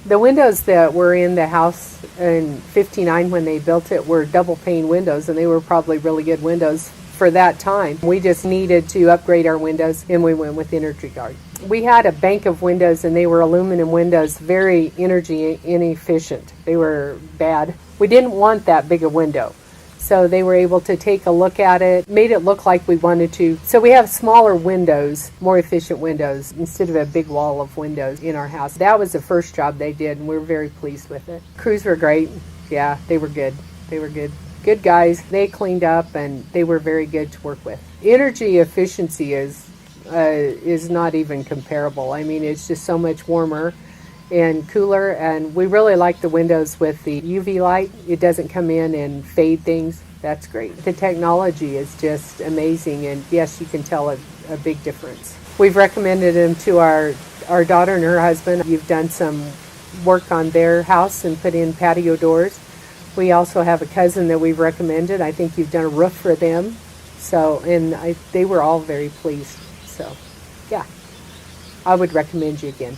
The windows that were in the house in 59 when they built it were double pane windows, and they were probably really good windows for that time. We just needed to upgrade our windows, and we went with Energy Guard. We had a bank of windows, and they were aluminum windows, very energy inefficient. They were bad. We didn't want that big a window. So they were able to take a look at it, made it look like we wanted to. So we have smaller windows, more efficient windows, instead of a big wall of windows in our house. That was the first job they did, and we're very pleased with it. Crews were great. Yeah, they were good. They were good. Good guys. They cleaned up, and they were very good to work with. Energy efficiency is not even comparable. I mean, it's just so much warmer and cooler, and we really like the windows with the UV light. It doesn't come in and fade things. That's great. The technology is just amazing, and yes, you can tell a big difference. We've recommended them to our daughter and her husband. You've done some work on their house and put in patio doors. We also have a cousin that we've recommended. I think you've done a roof for them. So, and they were all very pleased. So, yeah, I would recommend you again.